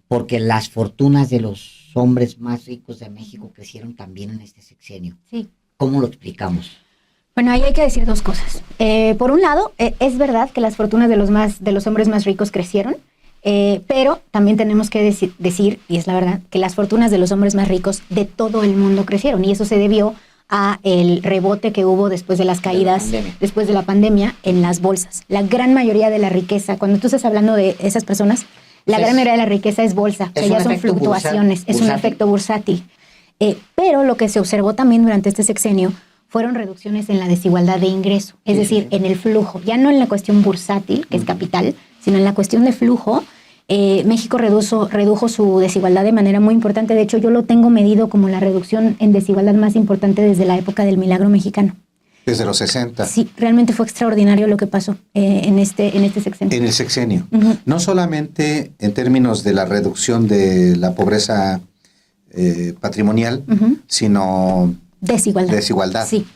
porque las fortunas de los hombres más ricos de México crecieron también en este sexenio. Sí. ¿Cómo lo explicamos? Bueno, ahí hay que decir dos cosas. Por un lado, es verdad que las fortunas de los hombres más ricos crecieron, pero también tenemos que decir, y es la verdad, que las fortunas de los hombres más ricos de todo el mundo crecieron, y eso se debió a el rebote que hubo después de las caídas, después de la pandemia, en las bolsas. La gran mayoría de la riqueza, cuando tú estás hablando de esas personas, la gran mayoría de la riqueza es bolsa, o sea, ya son fluctuaciones, es un efecto bursátil. Pero lo que se observó también durante este sexenio fueron reducciones en la desigualdad de ingreso, es decir, en el flujo, ya no en la cuestión bursátil, que es capital, sino en la cuestión de flujo. México redujo su desigualdad de manera muy importante. De hecho, yo lo tengo medido como la reducción en desigualdad más importante desde la época del milagro mexicano. Desde los 60. Sí, realmente fue extraordinario lo que pasó en este sexenio. En el sexenio. Uh-huh. No solamente en términos de la reducción de la pobreza patrimonial, uh-huh, sino desigualdad. Sí.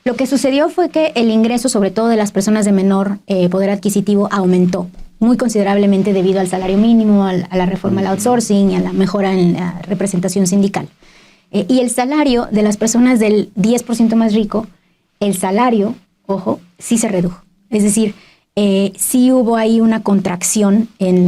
Lo que sucedió fue que el ingreso, sobre todo de las personas de menor poder adquisitivo, aumentó muy considerablemente debido al salario mínimo, a la reforma al outsourcing y a la mejora en la representación sindical. Y el salario de las personas del 10% más rico, el salario, ojo, sí se redujo. Es decir, sí hubo ahí una contracción en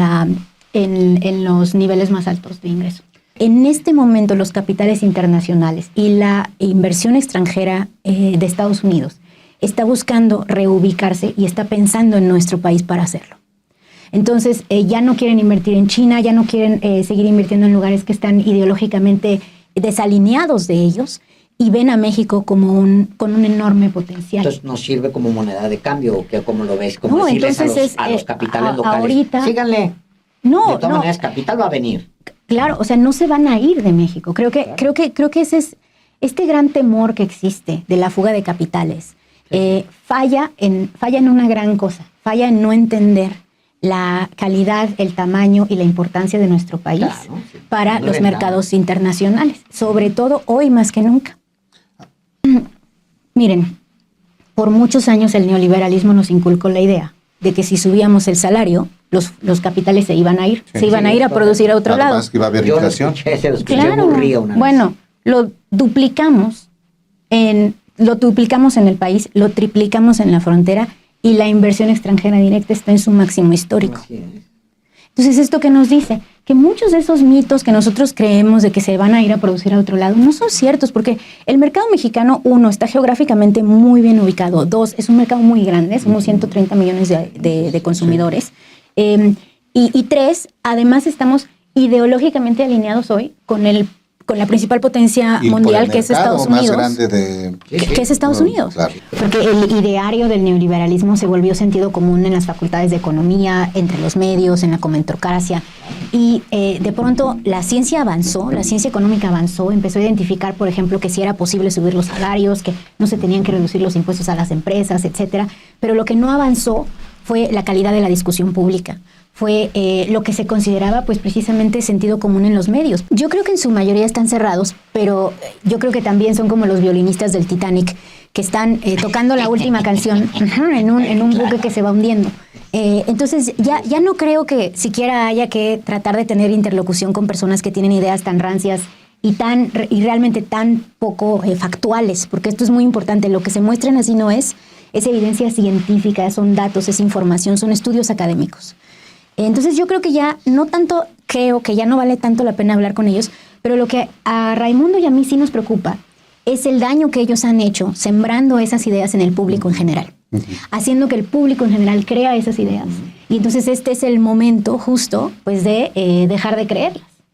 los niveles más altos de ingreso. En este momento los capitales internacionales y la inversión extranjera de Estados Unidos está buscando reubicarse y está pensando en nuestro país para hacerlo. Entonces ya no quieren invertir en China, ya no quieren seguir invirtiendo en lugares que están ideológicamente desalineados de ellos y ven a México como con un enorme potencial. Entonces, ¿nos sirve como moneda de cambio o qué, cómo lo ves? Como no, decirles a los capitales locales, ahorita, síganle. No, de todas maneras, capital va a venir. Claro, o sea, no se van a ir de México. Creo que ese es este gran temor que existe de la fuga de capitales. Sí. Falla en una gran cosa, falla en no entender la calidad, el tamaño y la importancia de nuestro país, claro, sí, para los mercados internacionales, sobre todo hoy más que nunca. Miren, por muchos años el neoliberalismo nos inculcó la idea de que si subíamos el salario, los capitales se iban a ir, sí, se iban a ir a producir a otro lado. Además que iba a haber inflación. Claro, bueno, lo duplicamos en el país, lo triplicamos en la frontera y la inversión extranjera directa está en su máximo histórico. Entonces, ¿esto qué nos dice? Que muchos de esos mitos que nosotros creemos de que se van a ir a producir a otro lado no son ciertos, porque el mercado mexicano, uno, está geográficamente muy bien ubicado, dos, es un mercado muy grande, somos 130 millones de consumidores, y tres, además estamos ideológicamente alineados hoy con la principal potencia mundial, que es Estados Unidos. Más grande que es Estados Unidos. Claro. Porque el ideario del neoliberalismo se volvió sentido común en las facultades de economía, entre los medios, en la comentocracia. Y de pronto la ciencia avanzó, la ciencia económica avanzó, empezó a identificar, por ejemplo, que sí era posible subir los salarios, que no se tenían que reducir los impuestos a las empresas, etcétera. Pero lo que no avanzó fue la calidad de la discusión pública. Fue lo que se consideraba pues precisamente sentido común en los medios. Yo creo que en su mayoría están cerrados, pero yo creo que también son como los violinistas del Titanic, que están tocando la última canción en un buque que se va hundiendo. Entonces ya no creo que siquiera haya que tratar de tener interlocución con personas que tienen ideas tan rancias y realmente tan poco factuales, porque esto es muy importante. Lo que se muestran así no es evidencia científica, son datos, es información, son estudios académicos. Entonces yo creo que ya no vale tanto la pena hablar con ellos, pero lo que a Raimundo y a mí sí nos preocupa es el daño que ellos han hecho sembrando esas ideas en el público en general, haciendo que el público en general crea esas ideas. Y entonces este es el momento justo pues de dejar de creerlas.